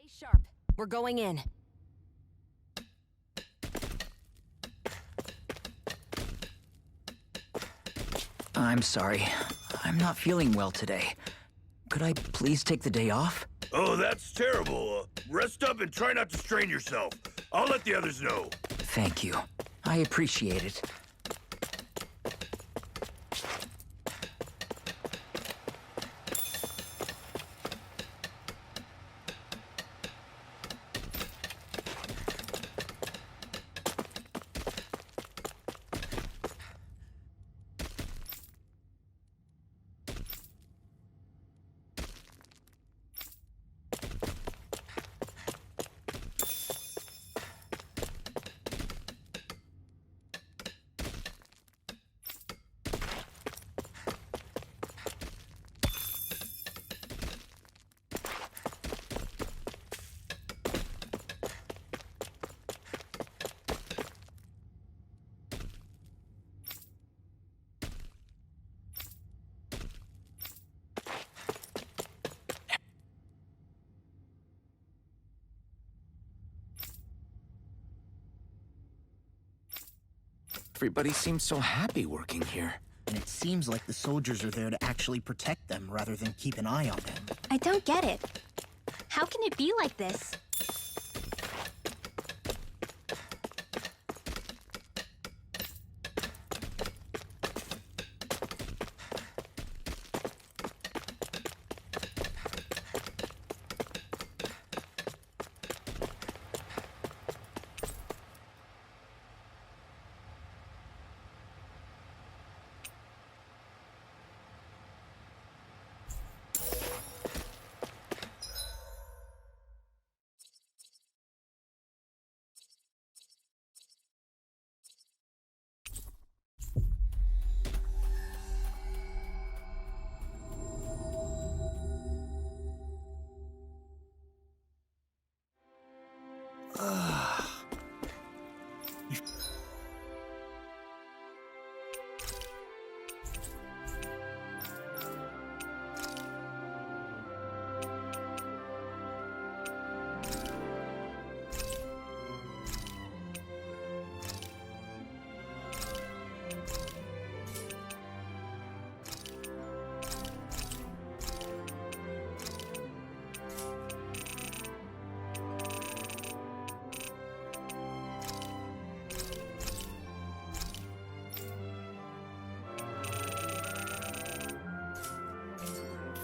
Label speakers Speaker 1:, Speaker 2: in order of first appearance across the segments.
Speaker 1: Stay sharp. We're going in.
Speaker 2: I'm sorry. I'm not feeling well today. Could I please take the day off?
Speaker 3: Oh, that's terrible. Rest up and try not to strain yourself. I'll let the others know.
Speaker 2: Thank you. I appreciate it.
Speaker 4: Everybody seems so happy working here.
Speaker 5: And it seems like the soldiers are there to actually protect them rather than keep an eye on them.
Speaker 6: I don't get it. How can it be like this?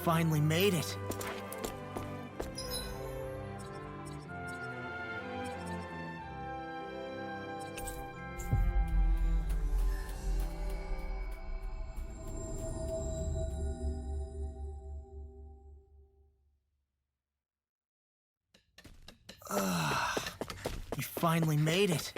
Speaker 5: Finally made it. You finally made it.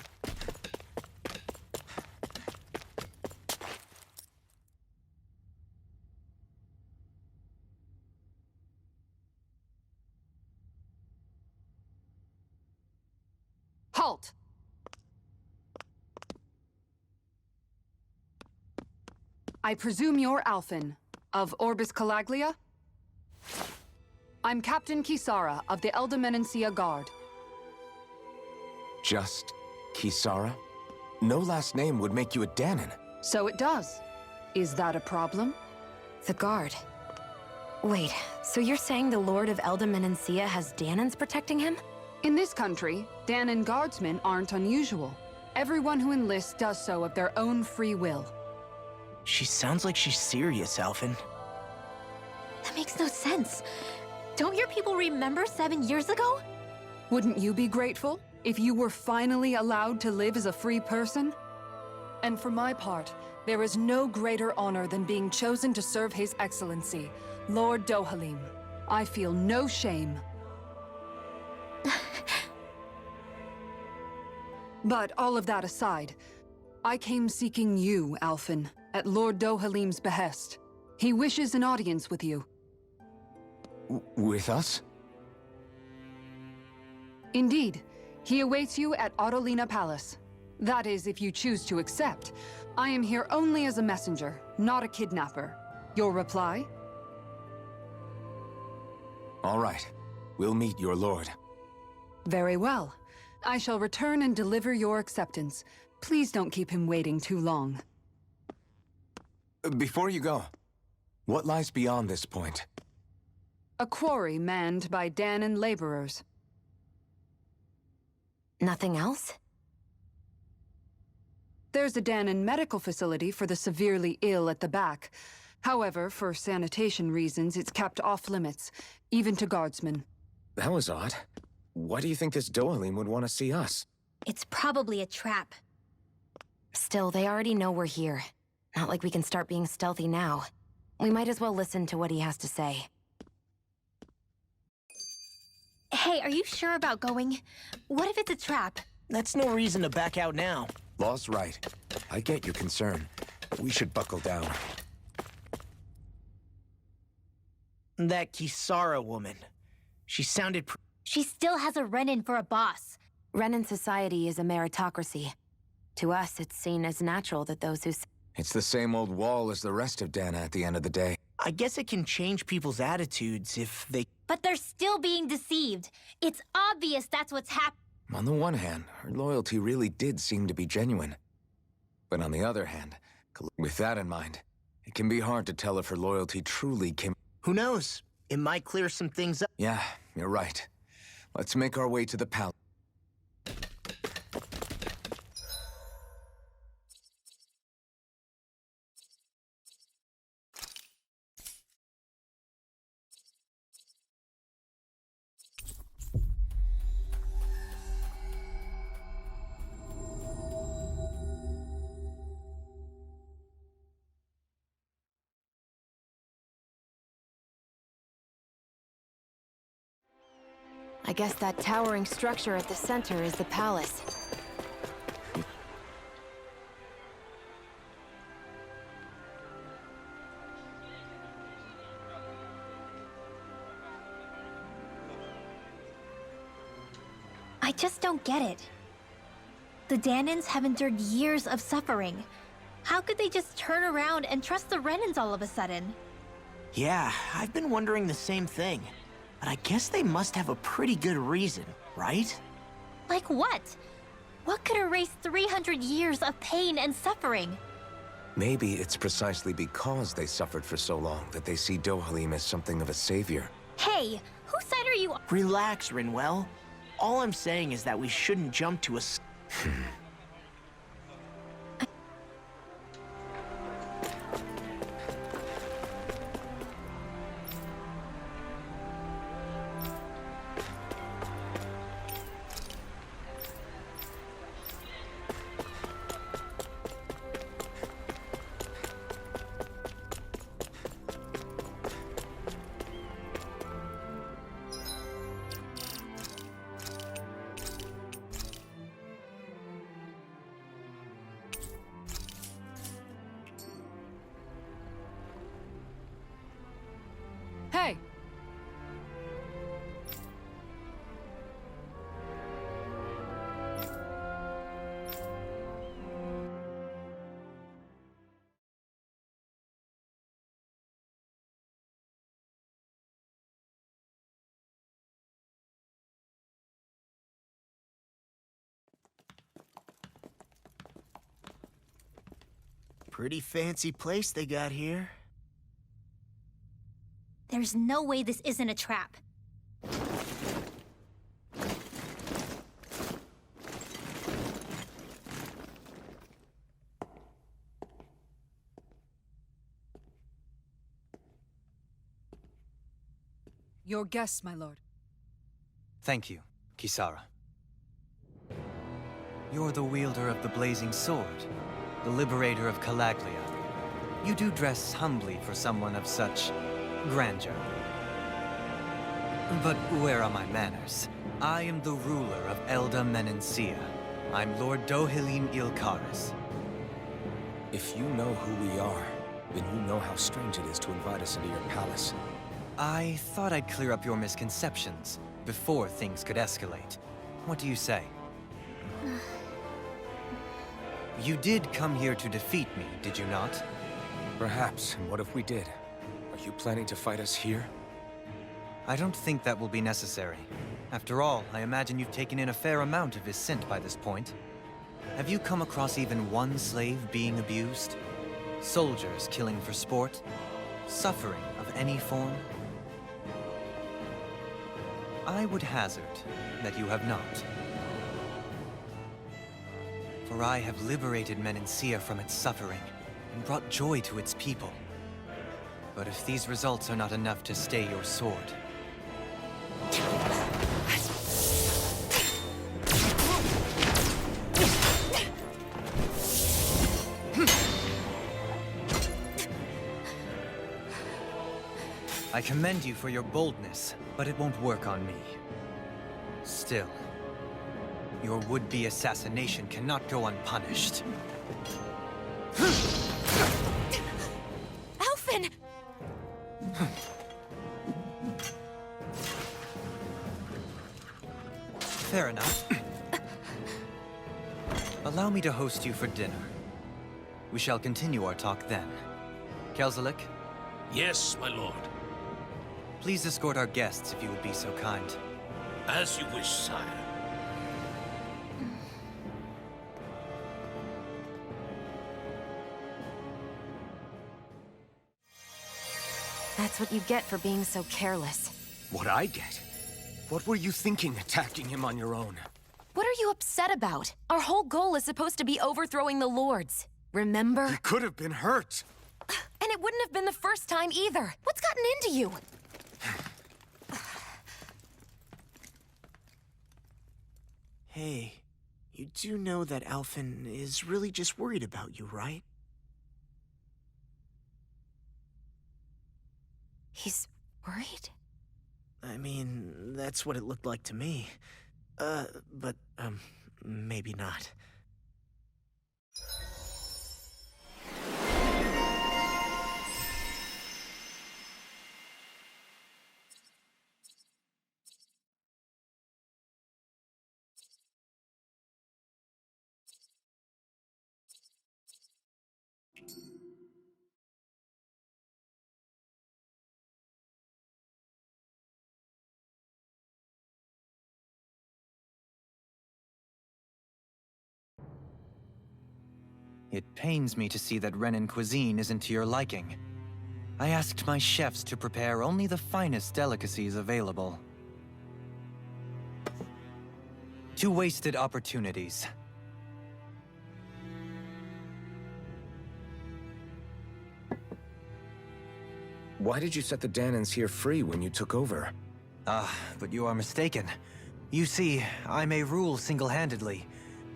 Speaker 7: Halt! I presume you're Alphen, of Orbis Calaglia? I'm Captain Kisara of the Eldomenencia Guard.
Speaker 4: Just Kisara? No last name would make you a Danon.
Speaker 7: So it does. Is that a problem?
Speaker 1: The guard. Wait, so you're saying the Lord of Eldomenencia has Danons protecting him?
Speaker 7: In this country, Danon guardsmen aren't unusual. Everyone who enlists does so of their own free will.
Speaker 5: She sounds like she's serious, Alphen.
Speaker 6: That makes no sense. Don't your people remember 7 years ago?
Speaker 7: Wouldn't you be grateful if you were finally allowed to live as a free person? And for my part, there is no greater honor than being chosen to serve His Excellency, Lord Dohalim. I feel no shame. But all of that aside, I came seeking you, Alphen, at Lord Dohalim's behest. He wishes an audience with you.
Speaker 4: With us?
Speaker 7: Indeed. He awaits you at Autolina Palace. That is, if you choose to accept. I am here only as a messenger, not a kidnapper. Your reply?
Speaker 4: All right. We'll meet your lord.
Speaker 7: Very well. I shall return and deliver your acceptance. Please don't keep him waiting too long.
Speaker 4: Before you go, what lies beyond this point?
Speaker 7: A quarry manned by Danon laborers.
Speaker 1: Nothing else?
Speaker 7: There's a Danon medical facility for the severely ill at the back. However, for sanitation reasons, it's kept off limits, even to guardsmen.
Speaker 4: That was odd. Why do you think this Dohalim would want to see us?
Speaker 6: It's probably a trap.
Speaker 1: Still, they already know we're here. Not like we can start being stealthy now. We might as well listen to what he has to say.
Speaker 6: Hey, are you sure about going? What if it's a trap?
Speaker 5: That's no reason to back out now.
Speaker 4: Law's right. I get your concern, but we should buckle down.
Speaker 5: That Kisara woman. She sounded
Speaker 6: She still has a Renin for a boss.
Speaker 1: Renin society is a meritocracy. To us, it's seen as natural that those who...
Speaker 4: It's the same old wall as the rest of Dana at the end of the day.
Speaker 5: I guess it can change people's attitudes if they...
Speaker 6: But they're still being deceived. It's obvious that's what's happening.
Speaker 4: On the one hand, her loyalty really did seem to be genuine. But on the other hand, with that in mind, it can be hard to tell if her loyalty truly came...
Speaker 5: Who knows? It might clear some things up.
Speaker 4: Yeah, you're right. Let's make our way to the palace.
Speaker 1: I guess that towering structure at the center is the palace.
Speaker 6: I just don't get it. The Danons have endured years of suffering. How could they just turn around and trust the Renins all of a sudden?
Speaker 5: Yeah, I've been wondering the same thing. But I guess they must have a pretty good reason, right?
Speaker 6: Like what? What could erase 300 years of pain and suffering?
Speaker 4: Maybe it's precisely because they suffered for so long that they see Dohalim as something of a savior.
Speaker 6: Hey, whose side are you on?
Speaker 5: Relax, Rinwell. All I'm saying is that we shouldn't jump to a...
Speaker 7: Hey!
Speaker 5: Pretty fancy place they got here.
Speaker 6: There's no way this isn't a trap.
Speaker 7: Your guests, my lord.
Speaker 8: Thank you, Kisara. You're the wielder of the blazing sword, the liberator of Calaglia. You do dress humbly for someone of such grandeur. But where are my manners? I am the ruler of Elda Menencia. I'm Lord Dohalim Ilkaris.
Speaker 4: If you know who we are, then you know how strange it is to invite us into your palace.
Speaker 8: I thought I'd clear up your misconceptions before things could escalate. What do you say? You did come here to defeat me, did you not?
Speaker 4: Perhaps, and what if we did? Are you planning to fight us here?
Speaker 8: I don't think that will be necessary. After all, I imagine you've taken in a fair amount of his scent by this point. Have you come across even one slave being abused? Soldiers killing for sport? Suffering of any form? I would hazard that you have not. For I have liberated Menancia from its suffering and brought joy to its people. But if these results are not enough to stay your sword... I commend you for your boldness, but it won't work on me. Still, your would-be assassination cannot go unpunished.
Speaker 1: Alphen!
Speaker 8: Fair enough. Allow me to host you for dinner. We shall continue our talk then. Kelzelik,
Speaker 9: Yes, my lord.
Speaker 8: please escort our guests if you would be so kind.
Speaker 9: As you wish, sire.
Speaker 1: That's what you get for being so careless.
Speaker 4: What I get? What were you thinking attacking him on your own?
Speaker 1: What are you upset about? Our whole goal is supposed to be overthrowing the Lords. Remember?
Speaker 4: He could have been hurt.
Speaker 1: And it wouldn't have been the first time either. What's gotten into you?
Speaker 5: Hey, you do know that Alphen is really just worried about you, right?
Speaker 1: He's worried?
Speaker 5: I mean, that's what it looked like to me. But maybe not.
Speaker 8: It pains me to see that Renan cuisine isn't to your liking. I asked my chefs to prepare only the finest delicacies available. 2 wasted opportunities.
Speaker 4: Why did you set the Danans here free when you took over?
Speaker 8: But you are mistaken. You see, I may rule single-handedly,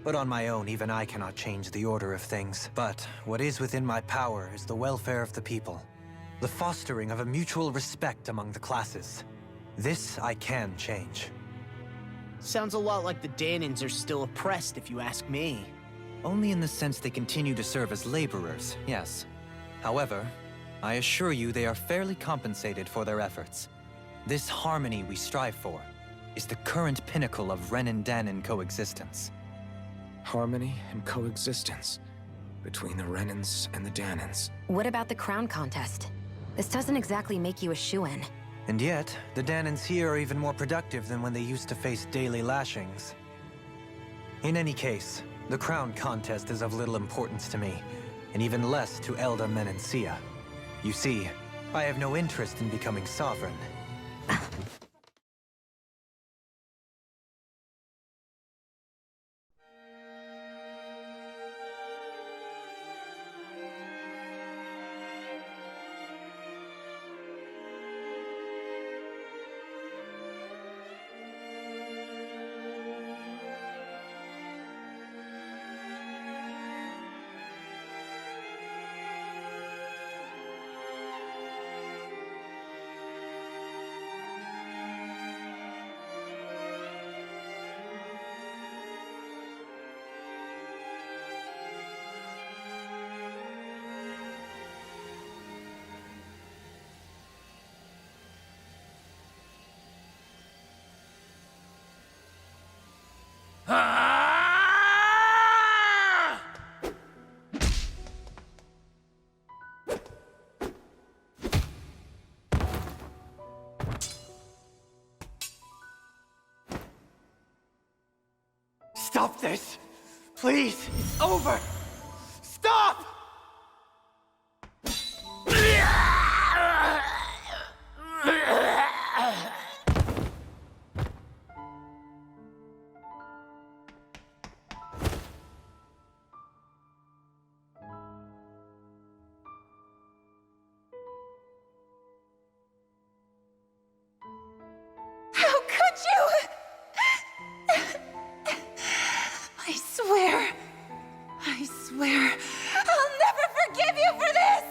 Speaker 8: but on my own, even I cannot change the order of things. But what is within my power is the welfare of the people. The fostering of a mutual respect among the classes. This I can change.
Speaker 5: Sounds a lot like the Danans are still oppressed, if you ask me.
Speaker 8: Only in the sense they continue to serve as laborers, yes. However, I assure you they are fairly compensated for their efforts. This harmony we strive for is the current pinnacle of Renan-Danan coexistence.
Speaker 4: Harmony and coexistence between the Renans and the Danans.
Speaker 1: What about the crown contest? This doesn't exactly make you a shoo-in.
Speaker 8: And yet, the Danans here are even more productive than when they used to face daily lashings. In any case, the crown contest is of little importance to me, and even less to Elda Menancia. You see, I have no interest in becoming sovereign.
Speaker 5: Stop this! Please! It's over! Stop!
Speaker 10: How could you? I swear, I'll never forgive you for this!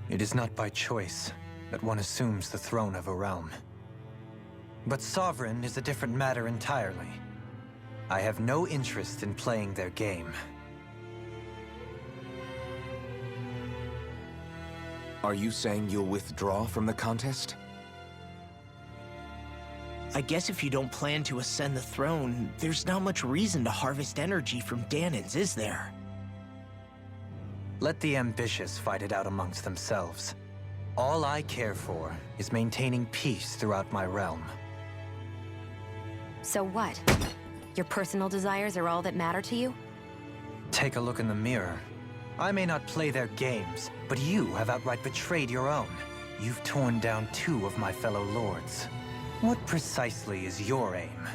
Speaker 8: It is not by choice that one assumes the throne of a realm. But sovereign is a different matter entirely. I have no interest in playing their game.
Speaker 4: Are you saying you'll withdraw from the contest?
Speaker 5: I guess if you don't plan to ascend the throne, there's not much reason to harvest energy from Danans, is there?
Speaker 8: Let the ambitious fight it out amongst themselves. All I care for is maintaining peace throughout my realm.
Speaker 1: So what? Your personal desires are all that matter to you?
Speaker 8: Take a look in the mirror. I may not play their games, but you have outright betrayed your own. You've torn down 2 of my fellow lords. What precisely is your aim?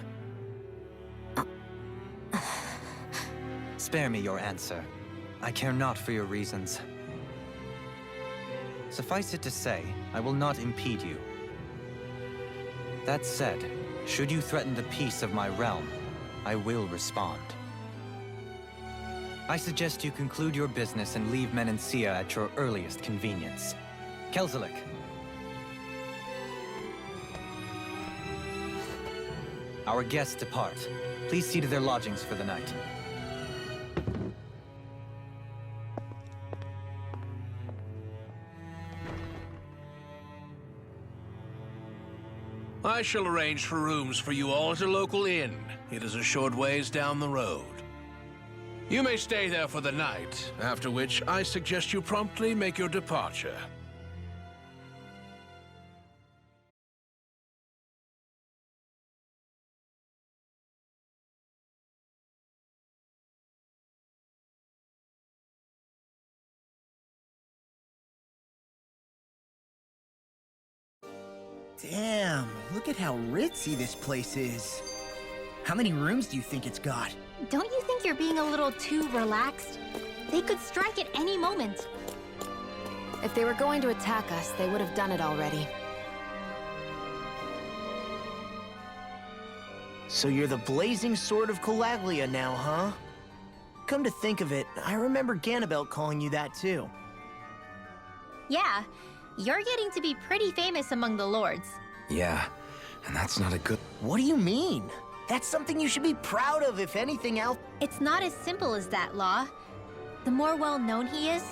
Speaker 8: Spare me your answer. I care not for your reasons. Suffice it to say, I will not impede you. That said, should you threaten the peace of my realm, I will respond. I suggest you conclude your business and leave Menancia at your earliest convenience. Kelzelik. Our guests depart. Please see to their lodgings for the night.
Speaker 9: I shall arrange for rooms for you all at a local inn. It is a short ways down the road. You may stay there for the night, after which I suggest you promptly make your departure.
Speaker 5: Damn, look at how ritzy this place is. How many rooms do you think it's got?
Speaker 6: Don't you think you're being a little too relaxed? They could strike at any moment.
Speaker 1: If they were going to attack us, they would have done it already.
Speaker 5: So you're the blazing sword of Calaglia now, huh? Come to think of it, I remember Ganabelt calling you that too.
Speaker 6: Yeah, you're getting to be pretty famous among the lords.
Speaker 4: Yeah, and that's not a good...
Speaker 5: What do you mean? That's something you should be proud of, if anything else.
Speaker 6: It's not as simple as that, Law. The more well-known he is,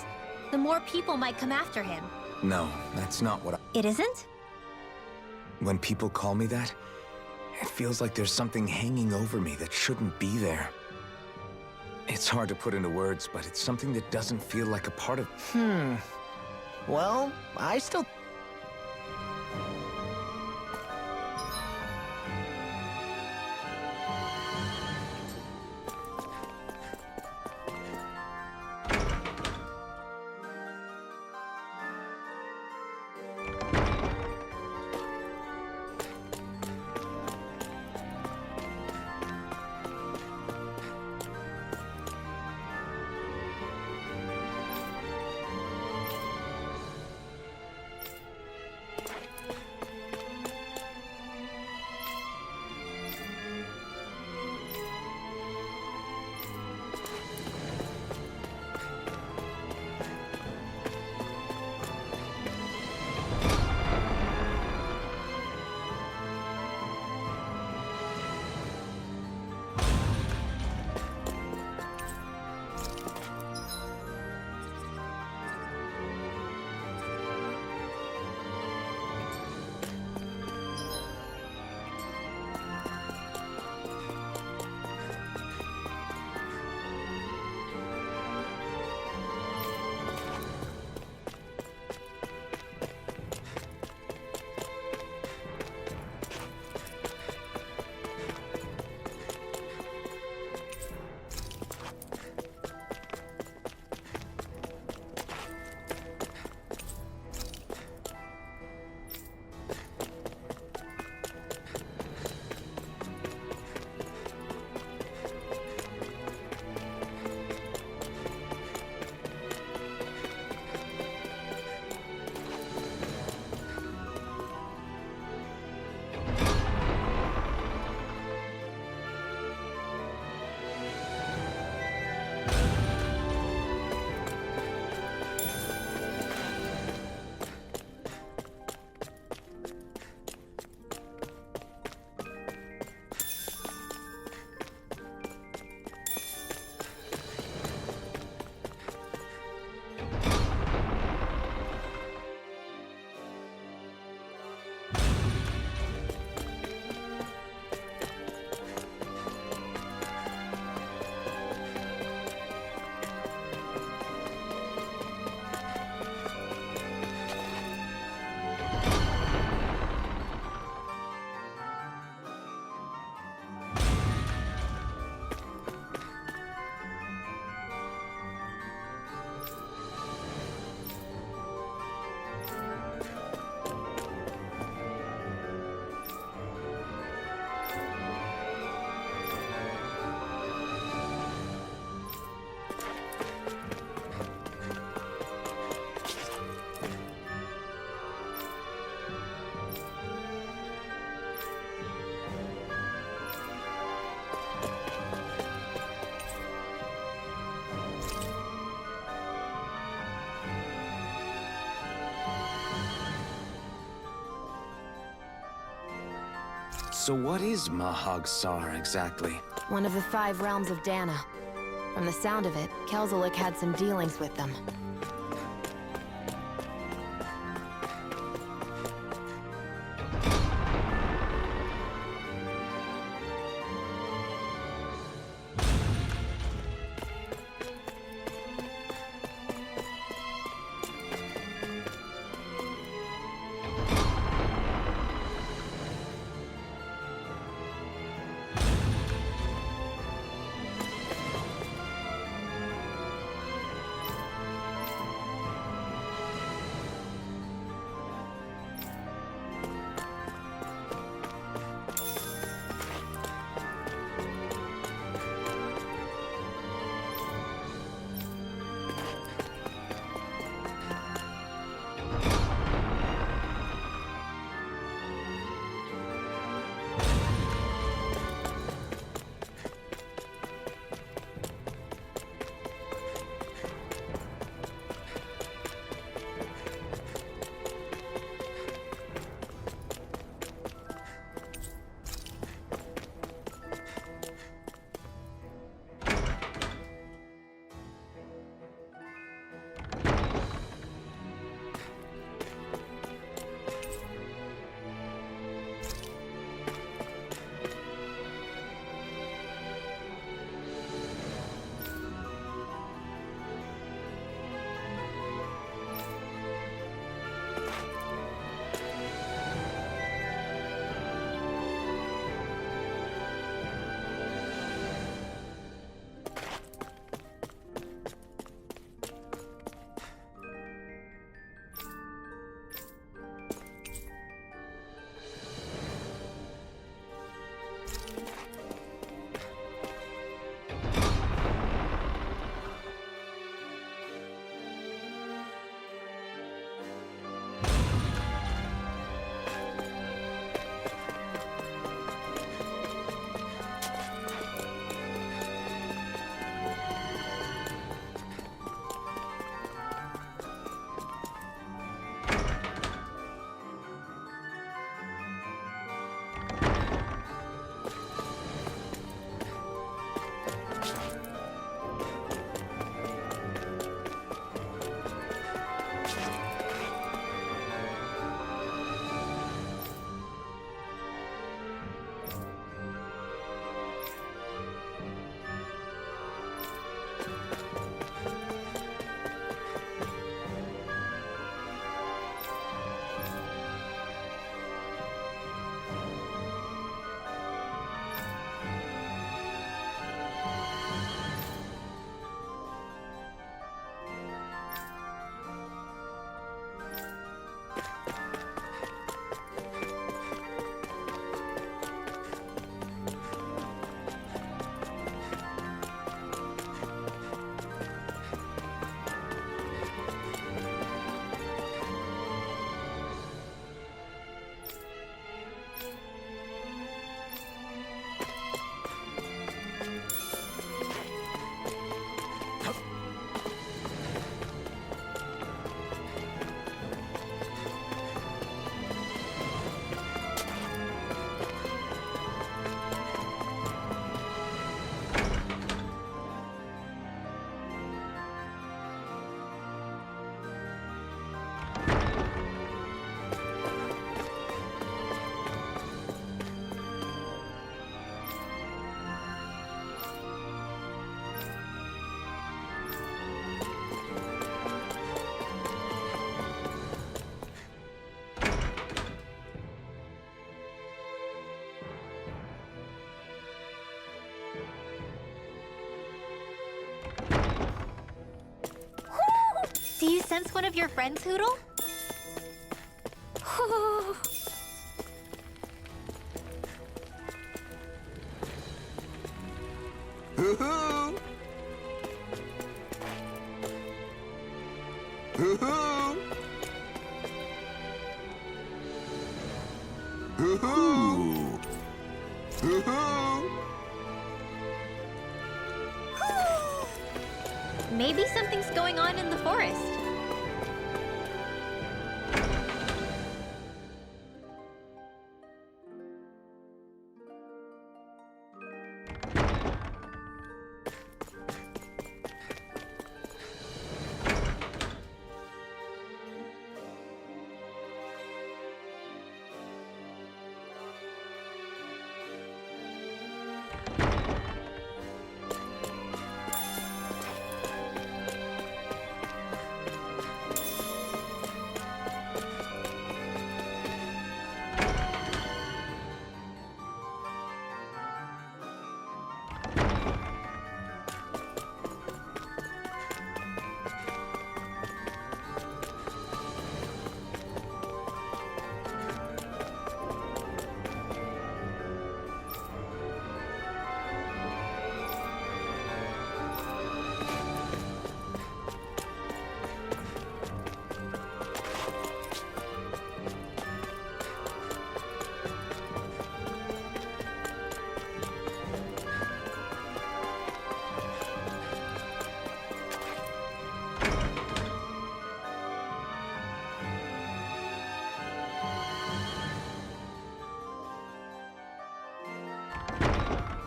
Speaker 6: the more people might come after him.
Speaker 4: No, that's not what I...
Speaker 6: It isn't?
Speaker 4: When people call me that, it feels like there's something hanging over me that shouldn't be there. It's hard to put into words, but it's something that doesn't feel like a part of...
Speaker 5: Well, I still...
Speaker 4: So what is Mahag Sar exactly?
Speaker 1: One of the 5 realms of Dana. From the sound of it, Kelzelik had some dealings with them.
Speaker 6: Do you sense one of your friends, Hoodle?
Speaker 3: Hoo-hoo! Hoo-hoo! Hoo-hoo! Hoo-hoo!
Speaker 6: Maybe something's going on in the forest.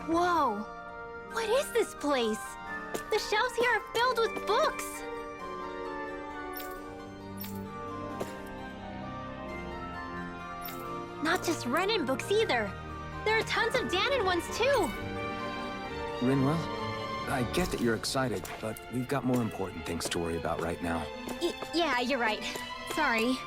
Speaker 6: Whoa! What is this place? The shelves here are filled with books! Not just Renin books either. There are tons of Danon ones too!
Speaker 4: Rinwell, I get that you're excited, but we've got more important things to worry about right now.
Speaker 6: Yeah, you're right. Sorry.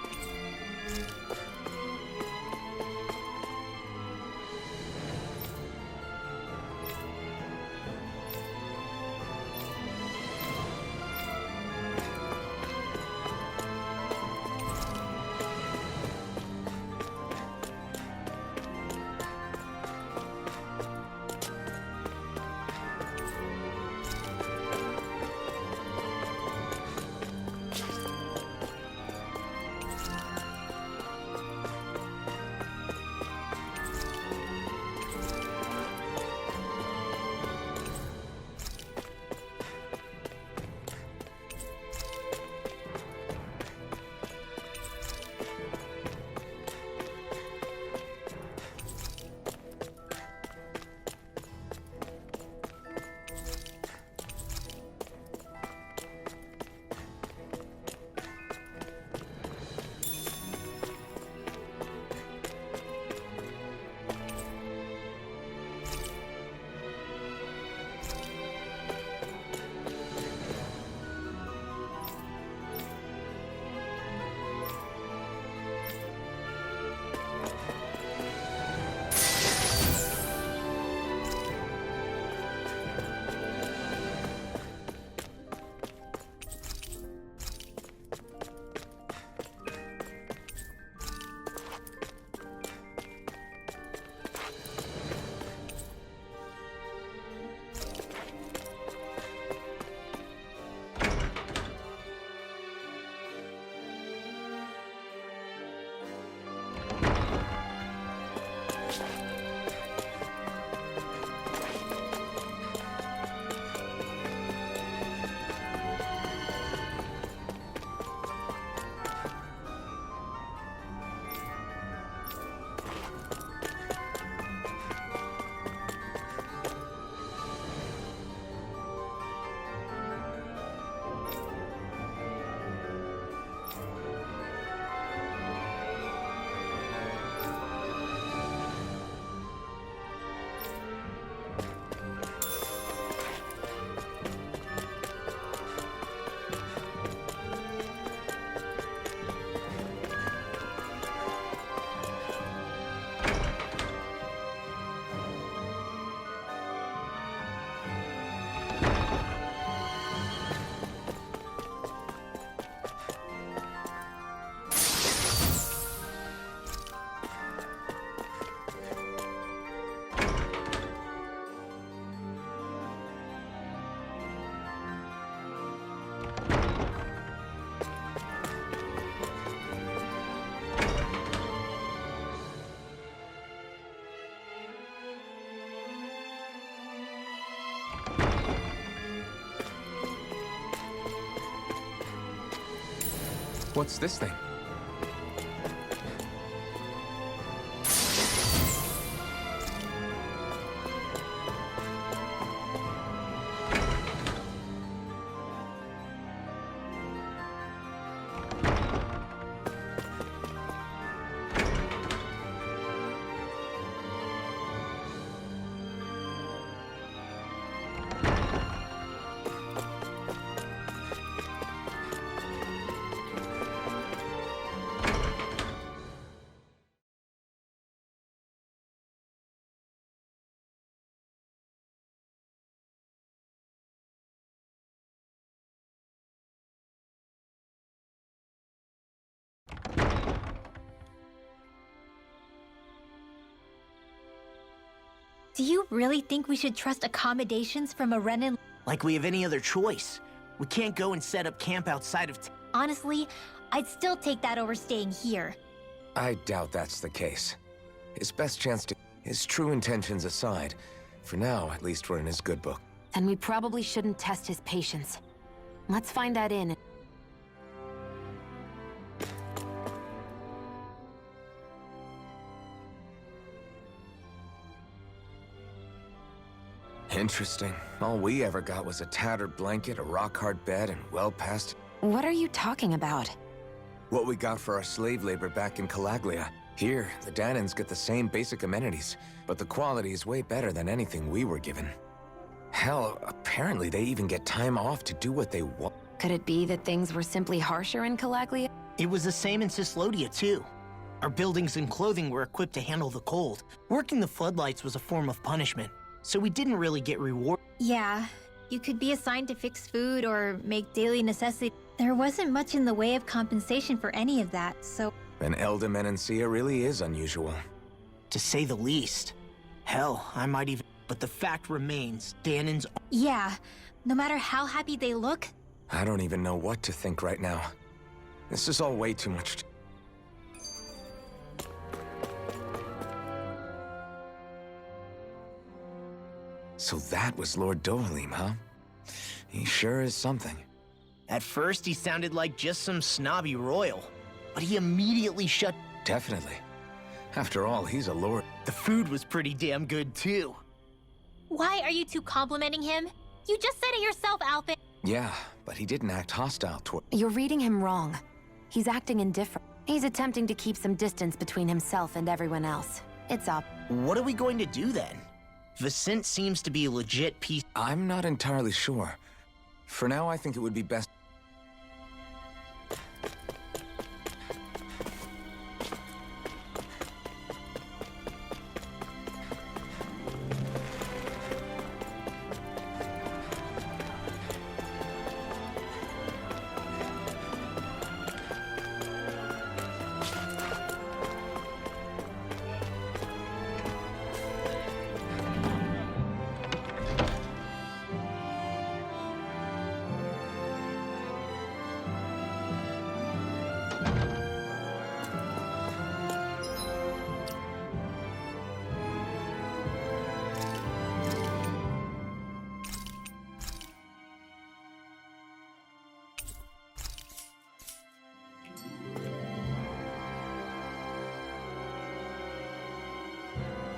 Speaker 4: What's this thing?
Speaker 6: Do you really think we should trust accommodations from a Renin?
Speaker 5: Like we have any other choice. We can't go and set up camp outside of
Speaker 6: Honestly, I'd still take that over staying here.
Speaker 4: I doubt that's the case. His best chance to... His true intentions aside, for now, at least we're in his good book.
Speaker 1: Then we probably shouldn't test his patience. Let's find that inn.
Speaker 4: Interesting. All we ever got was a tattered blanket, a rock-hard bed, and well past
Speaker 1: What are you talking about?
Speaker 4: what we got for our slave labor back in Calaglia. Here, the Danans get the same basic amenities, but the quality is way better than anything we were given. Hell, apparently they even get time off to do what they want.
Speaker 1: Could it be that things were simply harsher in Calaglia?
Speaker 5: It was the same in Cislodia, too. Our buildings and clothing were equipped to handle the cold. Working the floodlights was a form of punishment, so we didn't really get rewarded.
Speaker 6: Yeah, you could be assigned to fix food or make daily necessities. There wasn't much in the way of compensation for any of that, so...
Speaker 4: Then Elda Menancia really is unusual.
Speaker 5: To say the least. Hell, I might even... But the fact remains, Danans...
Speaker 6: Yeah, no matter how happy they look,
Speaker 4: I don't even know what to think right now. This is all way too much. So that was Lord Dohalim, huh? He sure is something.
Speaker 5: At first, he sounded like just some snobby royal, but he immediately shut...
Speaker 4: Definitely. After all, he's a lord.
Speaker 5: The food was pretty damn good, too.
Speaker 6: why are you two complimenting him? You just said it yourself, Alpha.
Speaker 4: Yeah, but he didn't act hostile toward...
Speaker 1: You're reading him wrong. He's acting indifferent. He's attempting to keep some distance between himself and everyone else. It's up.
Speaker 5: What are we going to do then? Vicent seems to be a legit piece...
Speaker 4: I'm not entirely sure. For now, I think it would be best...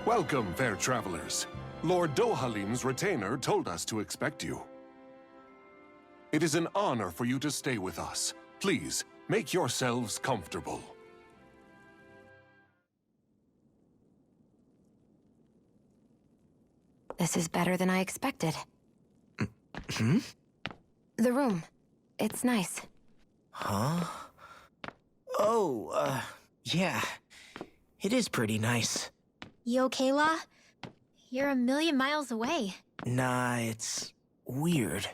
Speaker 11: Welcome, fair travelers. Lord Dohalim's retainer told us to expect you. It is an honor for you to stay with us. Please, make yourselves comfortable.
Speaker 1: This is better than I expected.
Speaker 4: Hmm?
Speaker 1: The room. It's nice.
Speaker 5: Huh? Oh, yeah. It is pretty nice.
Speaker 6: You okay, La? You're a million miles away.
Speaker 5: Nah, it's weird.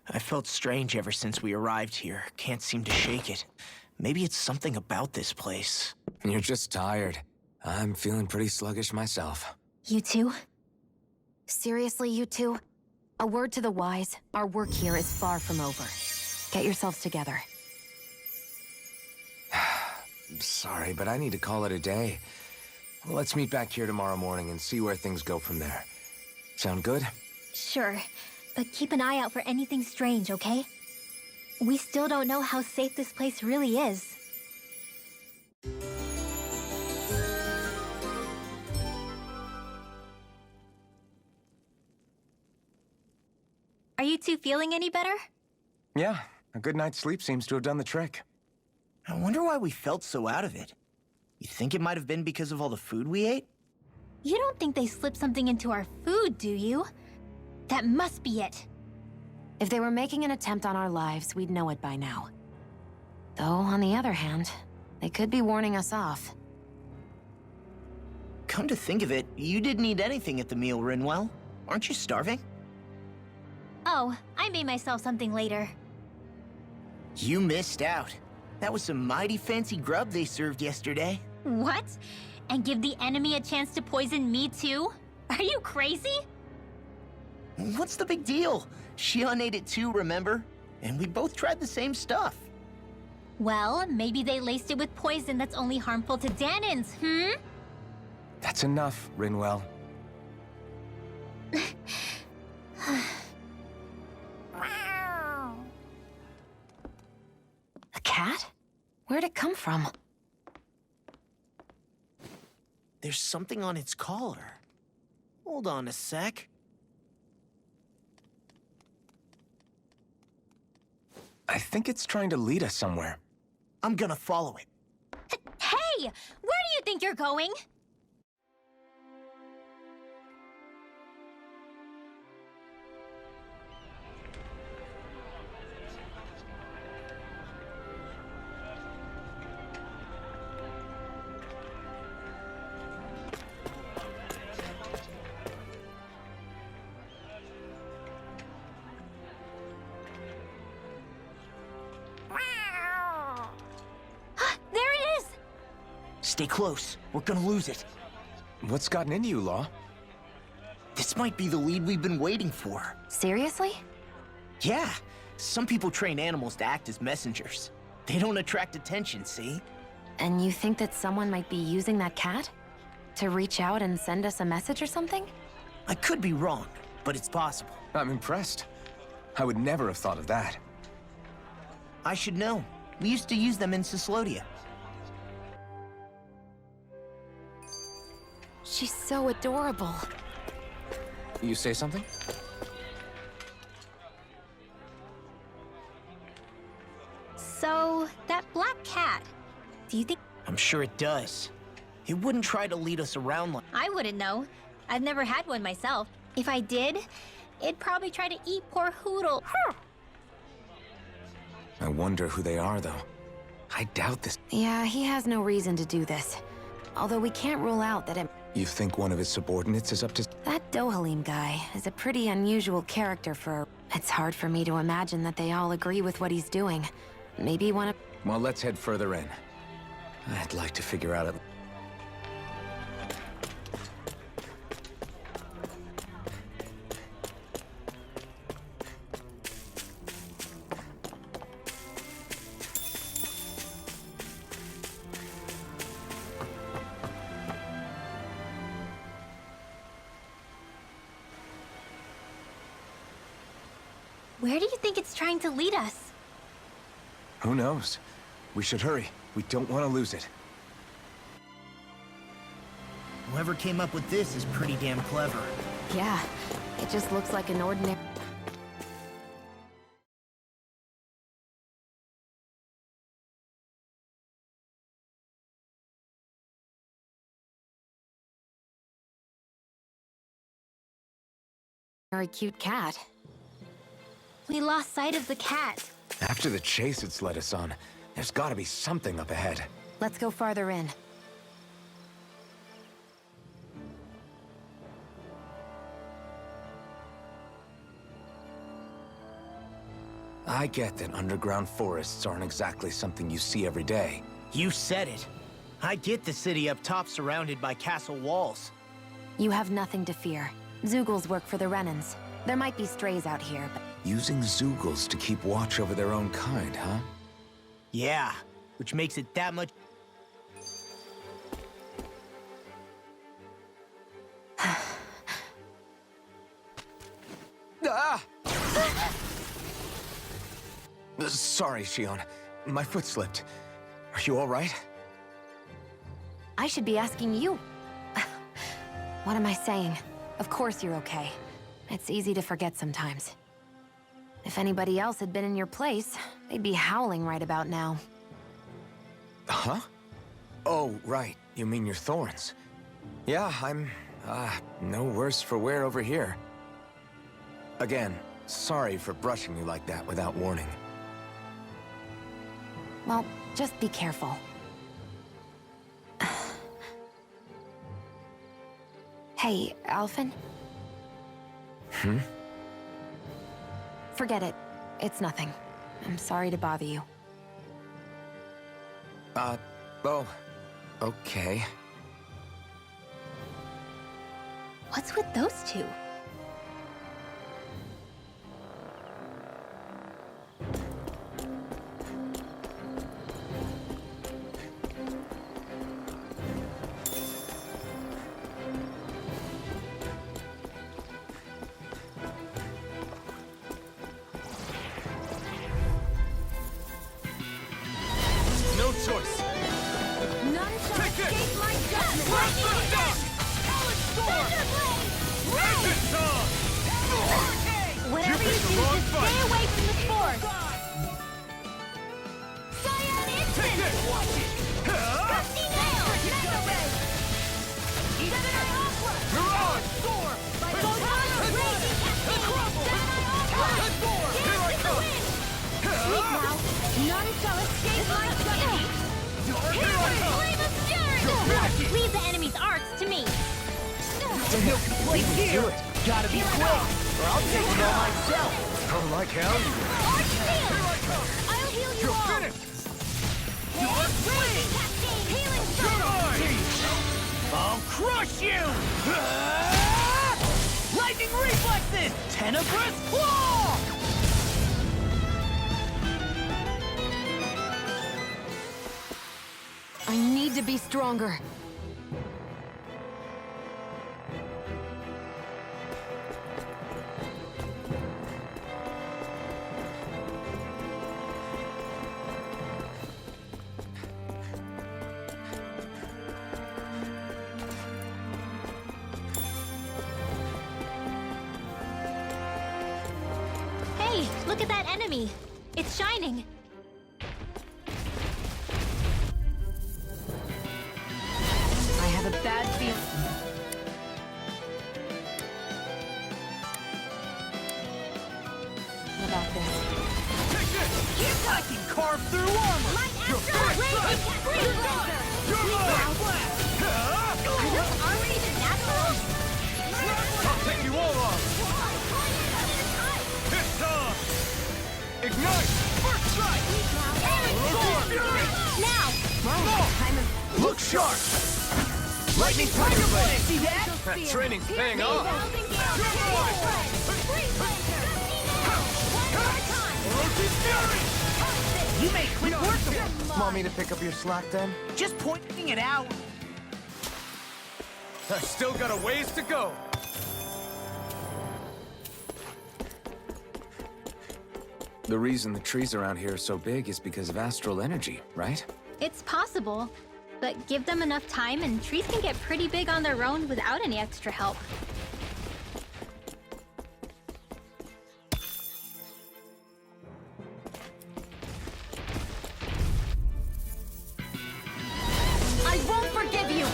Speaker 5: I felt strange ever since we arrived here. Can't seem to shake it. Maybe it's something about this place.
Speaker 4: You're just tired. I'm feeling pretty sluggish myself.
Speaker 6: You too?
Speaker 1: Seriously, you two? A word to the wise, our work here is far from over. Get yourselves together.
Speaker 4: Sorry, but I need to call it a day. Let's meet back here tomorrow morning and see where things go from there. Sound good?
Speaker 6: Sure, but keep an eye out for anything strange, okay? We still don't know how safe this place really is. Are you two feeling any better?
Speaker 4: Yeah, a good night's sleep seems to have done the trick.
Speaker 5: I wonder why we felt so out of it. You think it might have been because of all the food we ate?
Speaker 6: You don't think they slipped something into our food, do you? That must be it.
Speaker 1: If they were making an attempt on our lives, we'd know it by now. Though, on the other hand, they could be warning us off.
Speaker 5: Come to think of it, you didn't eat anything at the meal, Rinwell. Aren't you starving?
Speaker 6: Oh, I made myself something later.
Speaker 5: You missed out. That was some mighty fancy grub they served yesterday.
Speaker 6: What? And give the enemy a chance to poison me too? Are you crazy?
Speaker 5: What's the big deal? Shion ate it too, remember? And we both tried the same stuff.
Speaker 6: Well, maybe they laced it with poison that's only harmful to Danans, hmm?
Speaker 4: That's enough, Rinwell.
Speaker 1: A cat? Where'd it come from?
Speaker 5: There's something on its collar. Hold on a sec.
Speaker 4: I think it's trying to lead us somewhere.
Speaker 5: I'm gonna follow it.
Speaker 6: Hey! Where do you think you're going? There it is!
Speaker 5: Stay close. We're gonna lose it.
Speaker 4: What's gotten into you, Law?
Speaker 5: This might be the lead we've been waiting for.
Speaker 1: Seriously?
Speaker 5: Yeah. Some people train animals to act as messengers. They don't attract attention, see?
Speaker 1: And you think that someone might be using that cat? To reach out and send us a message or something?
Speaker 5: I could be wrong, but it's possible.
Speaker 4: I'm impressed. I would never have thought of that.
Speaker 5: I should know. We used to use them in Cyslodia.
Speaker 1: She's so adorable.
Speaker 4: You say something?
Speaker 6: So, that black cat, do you think...
Speaker 5: I'm sure it does. It wouldn't try to lead us around like...
Speaker 6: I wouldn't know. I've never had one myself. If I did, it'd probably try to eat poor Hoodle.
Speaker 4: I wonder who they are, though. I doubt this.
Speaker 1: Yeah, he has no reason to do this. Although we can't rule out that it...
Speaker 4: You think one of his subordinates is up to...
Speaker 1: That Dohalim guy is a pretty unusual character for... It's hard for me to imagine that they all agree with what he's doing. Maybe one of...
Speaker 4: Well, let's head further in. I'd like to figure out...
Speaker 6: Where do you think it's trying to lead us?
Speaker 4: Who knows? We should hurry. We don't want to lose it.
Speaker 5: Whoever came up with this is pretty damn clever.
Speaker 1: Yeah, it just looks like an ordinary... Very cute cat.
Speaker 6: We lost sight of the cat.
Speaker 4: After the chase it's led us on, there's got to be something up ahead.
Speaker 1: Let's go farther in.
Speaker 4: I get that underground forests aren't exactly something you see every day.
Speaker 5: You said it. I get the city up top surrounded by castle walls.
Speaker 1: You have nothing to fear. Zeugles work for the Renans. There might be strays out here, but...
Speaker 4: Using Zeugles to keep watch over their own kind, huh?
Speaker 5: Yeah, which makes it that much...
Speaker 4: Ah! Sorry, Shion. My foot slipped. Are you all right?
Speaker 1: I should be asking you. What am I saying? Of course you're okay. It's easy to forget sometimes. If anybody else had been in your place, they'd be howling right about now.
Speaker 4: Huh? Oh, right. You mean your thorns. Yeah, I'm, no worse for wear over here. Again, sorry for brushing you like that without warning.
Speaker 1: Well, just be careful. Hey, Alphen?
Speaker 4: Hmm?
Speaker 1: Forget it. It's nothing. I'm sorry to bother you.
Speaker 4: Oh, okay.
Speaker 6: What's with those two?
Speaker 3: No choice.
Speaker 10: None shall escape my judgment.
Speaker 6: Whatever you do, just stay away from the force! Leave the enemy's arts to me.
Speaker 2: Do it. Gotta be quick, or I'll take it all myself.
Speaker 4: Oh, like hell?
Speaker 6: Arch shield! I'll heal you all. Raging cascade! Healing strike!
Speaker 2: I'll crush you! Lightning reflexes! Tenebrous claw!
Speaker 1: I need to be stronger.
Speaker 6: Hey, look at that enemy. It's shining.
Speaker 1: I have a bad feeling. What about this?
Speaker 2: I can carve through armor!
Speaker 6: Light Astral Raging Cascade Blaster! Are those armor even natural?
Speaker 4: I'll take you all on! It's on! Ignite! First strike!
Speaker 6: Now!
Speaker 4: Look sharp! Lightning Tiger Blade! See that? That training's paying off!
Speaker 2: You make quick work of it!
Speaker 4: Want me to pick up your slack then?
Speaker 2: Just pointing it out.
Speaker 4: I still got a ways to go! The reason the trees around here are so big is because of astral energy, right?
Speaker 6: It's possible, but give them enough time and trees can get pretty big on their own without any extra help.
Speaker 1: I won't forgive you!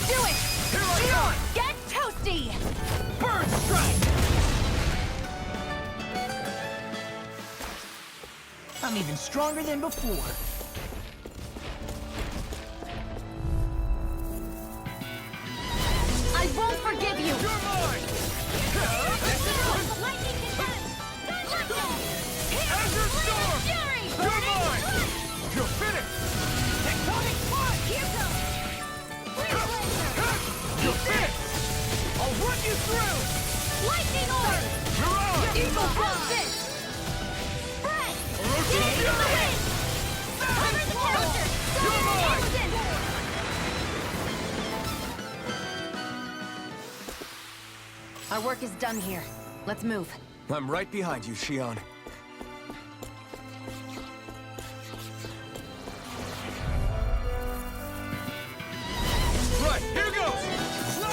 Speaker 1: Do it! Get toasty!
Speaker 2: Bird strike! I'm even stronger than before.
Speaker 1: I won't forgive you!
Speaker 4: You're mine!
Speaker 6: Lightning condense!
Speaker 4: Azure Storm!
Speaker 6: Fury!
Speaker 4: You're mine! You're finished!
Speaker 6: Tectonic punch! Here goes!
Speaker 4: You're finished! I'll run you through!
Speaker 6: Lightning orb!
Speaker 4: You're on!
Speaker 6: Evil Fist! Spread! Dig in the wind! Cover the counter!
Speaker 4: You're mine!
Speaker 1: Our work is done here. Let's move.
Speaker 4: I'm right behind you, Shion. Right, here goes!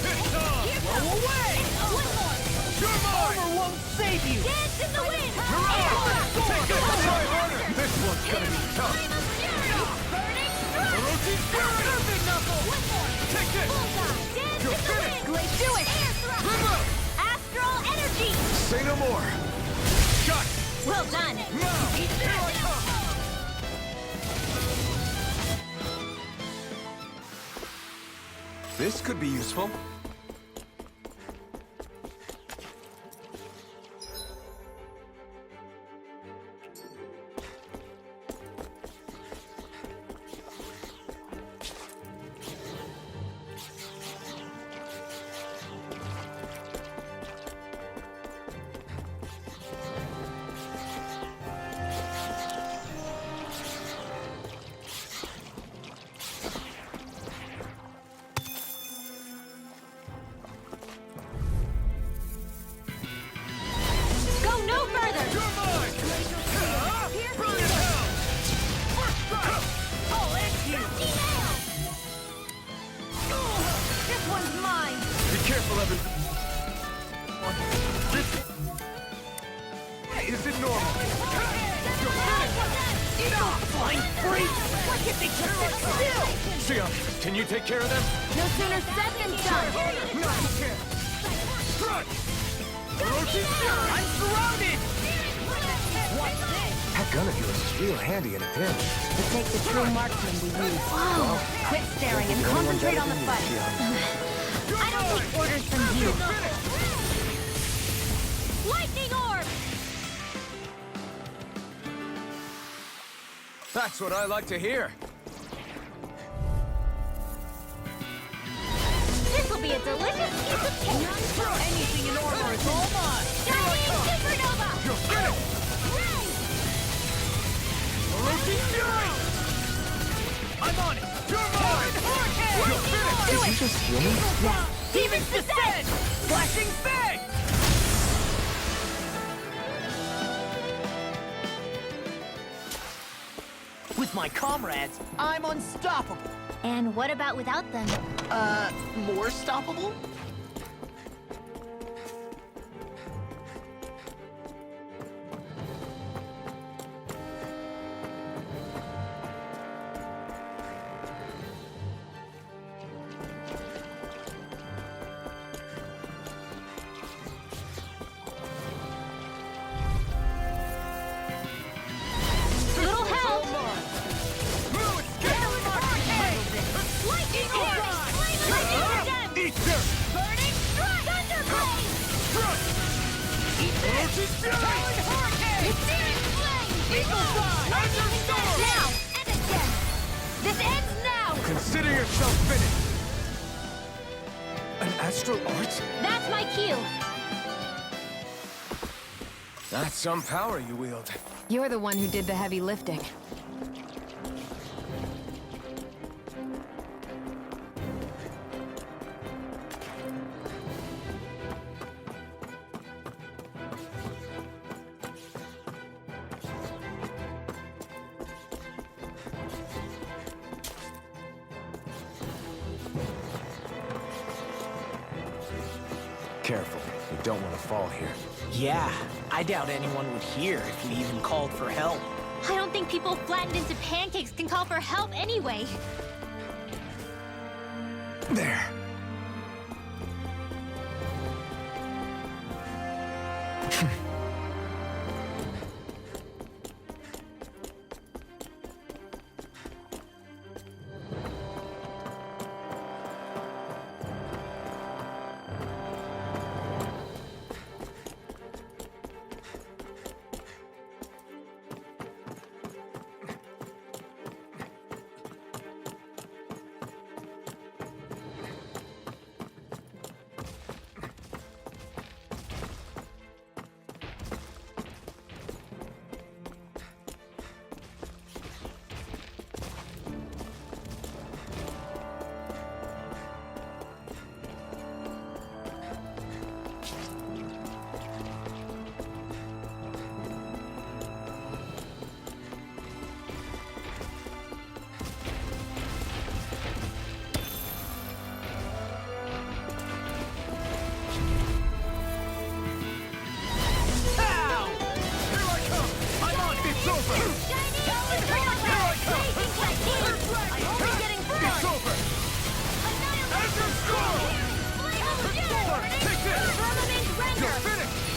Speaker 4: It's on!
Speaker 6: Blow away! One more!
Speaker 4: You're mine!
Speaker 2: Armor won't save you!
Speaker 6: Dance in the wind!
Speaker 4: You're on! Take it! Try harder! This one's gonna be tough!
Speaker 6: Flame of Fury! Burning Strike!
Speaker 4: Orochi Fury!
Speaker 6: Perfect knuckle! One more!
Speaker 4: Take it!
Speaker 6: Bullseye! Dance
Speaker 4: You're
Speaker 6: in the
Speaker 4: finished!
Speaker 6: wind! Do it! Air thrust!
Speaker 4: Remove!
Speaker 6: Astral energy!
Speaker 4: Say no more! Shot!
Speaker 6: Well done!
Speaker 4: Now! Here I come! This could be useful.
Speaker 5: They just sit still!
Speaker 4: Sion, can you take care of them?
Speaker 1: No sooner said than done.
Speaker 5: I'm surrounded!
Speaker 4: That gun of yours is real handy in a pinch.
Speaker 1: To take the true marksman we use. Whoa! Quit staring and concentrate on the fight.
Speaker 6: I don't take orders from you. Lightning orb!
Speaker 4: That's what I like to hear.
Speaker 6: This will be a delicious piece of cake.
Speaker 5: Anything in order is all mine!
Speaker 6: Chinese supernova!
Speaker 4: You're finished!
Speaker 5: I'm on it! You're mine!
Speaker 4: You're finished! Did you just heal me?
Speaker 5: Demons descend! Flashing fang! With my comrades, I'm unstoppable.
Speaker 6: And what about without them?
Speaker 5: More stoppable?
Speaker 6: Little help! Lightning orb! Lightning condemned! Burning strike! Thunder blade! Eat this! Talon hurricane! Searing flame! Eagle fly! Lightning condemned! Now and again! This ends now!
Speaker 4: Consider yourself finished. An astral art?
Speaker 6: That's my cue.
Speaker 4: That's some power you wield.
Speaker 1: You're the one who did the heavy lifting.
Speaker 4: Careful. You don't want to fall here.
Speaker 5: Yeah, I doubt anyone would hear if we even called for help.
Speaker 6: I don't think people flattened into pancakes can call for help anyway.
Speaker 4: There.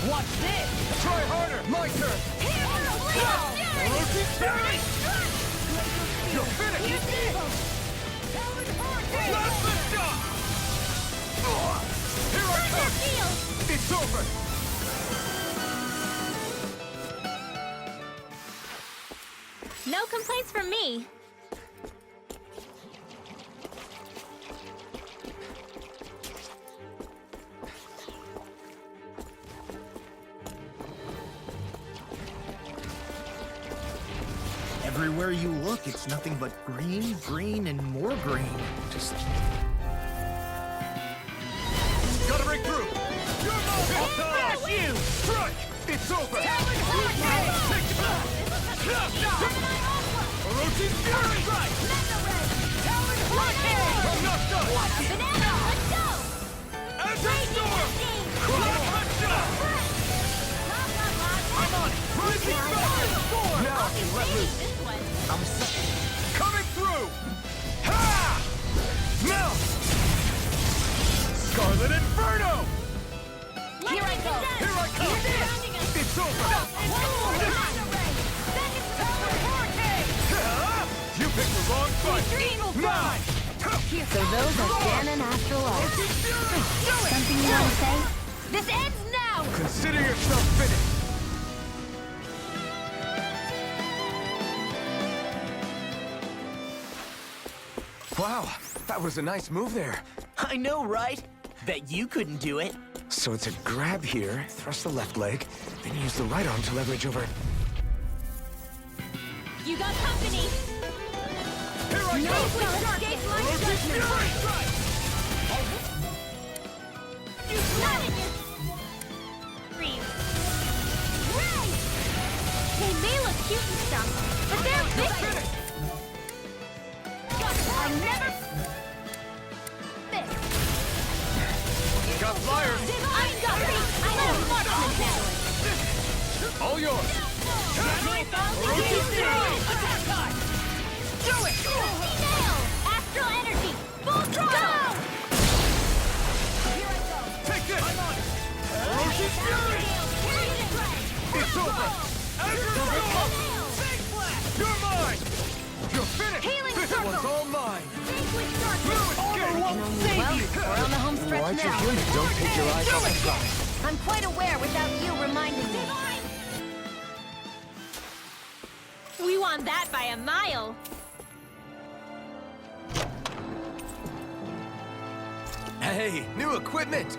Speaker 5: Watch this!
Speaker 4: Try harder! My turn! You're finished! Blast the shot! Here I come! It's over!
Speaker 6: No complaints from me.
Speaker 5: Everywhere you look, it's nothing but green, green, and more green. Just...
Speaker 4: Gotta break through!
Speaker 5: Smash you!
Speaker 4: Strike! It's over! Orochi's Fury! I'm not done!
Speaker 6: Banana, let's go!
Speaker 4: Azure Storm! I'm on it! Rising Fire! Now I can let loose!
Speaker 6: This one.
Speaker 5: I'm sorry.
Speaker 4: Coming through! through! Ha! Melt! Scarlet Inferno!
Speaker 6: Here I go!
Speaker 4: Here I come! It's over! You picked the wrong fight! Mine!
Speaker 1: So those are Ganon after all. Something you want to say? This ends now!
Speaker 4: Consider yourself finished! Wow, that was a nice move there.
Speaker 5: I know, right? Bet you couldn't do it.
Speaker 4: So it's a grab here, thrust the left leg, then use the right arm to leverage over.
Speaker 6: You got company!
Speaker 4: Here I go!
Speaker 6: Escape my judgment! You not in your... Freeze. Right! They may look cute and stuff, but they're vicious! I never... This.
Speaker 4: Got flyers!
Speaker 6: I got it! I had a marksman handle it!
Speaker 4: All yours!
Speaker 6: Attack time! Do it! Nail! Astral energy! Full throttle! Here I go!
Speaker 4: Take this! I'm on it! Ferocious Fury! It's over! You're mine! You're finished!
Speaker 6: Healing
Speaker 4: This
Speaker 6: circle!
Speaker 4: one's all mine!
Speaker 6: Armor won't save
Speaker 1: Well,
Speaker 6: you!
Speaker 1: we're on the home stretch
Speaker 4: Why'd you
Speaker 1: now.
Speaker 4: do it? Don't take your eyes off the prize.
Speaker 1: I'm quite aware without you reminding me.
Speaker 6: We won that by a mile!
Speaker 4: Hey, new equipment!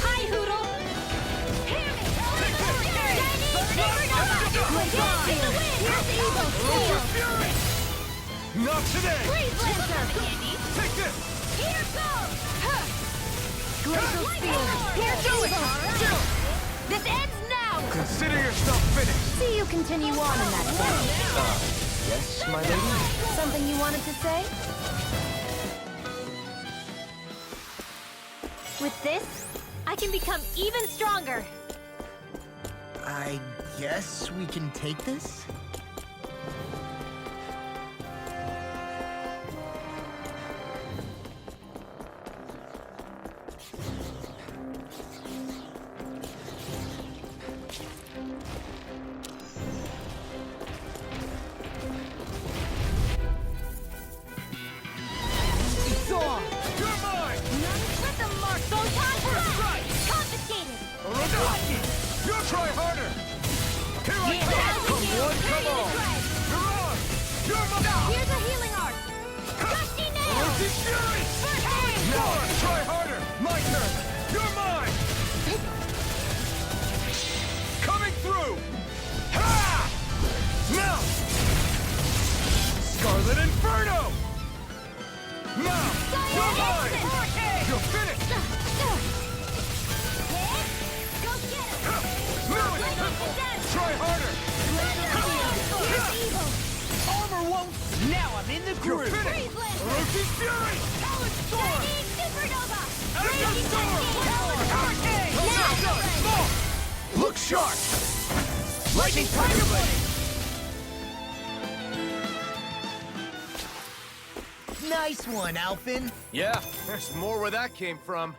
Speaker 6: Hi, Hoodle! Hear me! Here's the Eagle Steel!
Speaker 4: Not today!
Speaker 6: Freeze Lancer!
Speaker 4: Take this!
Speaker 6: Here goes!
Speaker 1: Glacial Spear.
Speaker 6: Here's the Eagle!
Speaker 1: This ends now!
Speaker 4: Consider yourself finished!
Speaker 1: See you continue on in that vein.
Speaker 4: Yes, my lady?
Speaker 1: Something you wanted to say?
Speaker 6: With this, I can become even stronger.
Speaker 5: I guess we can take this?
Speaker 4: It's on! You're mine!
Speaker 6: None with the mark. Photon strike! Confiscated!
Speaker 4: You'll try harder! Here I come! Come on, come on! You're on! You're mine!
Speaker 6: Here's a healing art! Gusty nail!
Speaker 4: Ferocious Fury! Now, try harder! My turn! You're mine! Coming through! Ha! Now! Scarlet Inferno! Now! You're mine! You're finished!
Speaker 6: Go get it!
Speaker 4: Now it's try harder!
Speaker 6: Here's evil!
Speaker 5: Armor won't... Now I'm in the
Speaker 4: You're
Speaker 5: groove!
Speaker 4: finished!
Speaker 6: Freeze Lancer!
Speaker 4: Ferocious Fury!
Speaker 6: Talon Storm! Supernova!
Speaker 4: Talon Storm!
Speaker 6: Talon Hurricane!
Speaker 4: Look sharp! Lightning Tiger Blade!
Speaker 5: Nice one, Alphin.
Speaker 4: Yeah, there's more where that came from.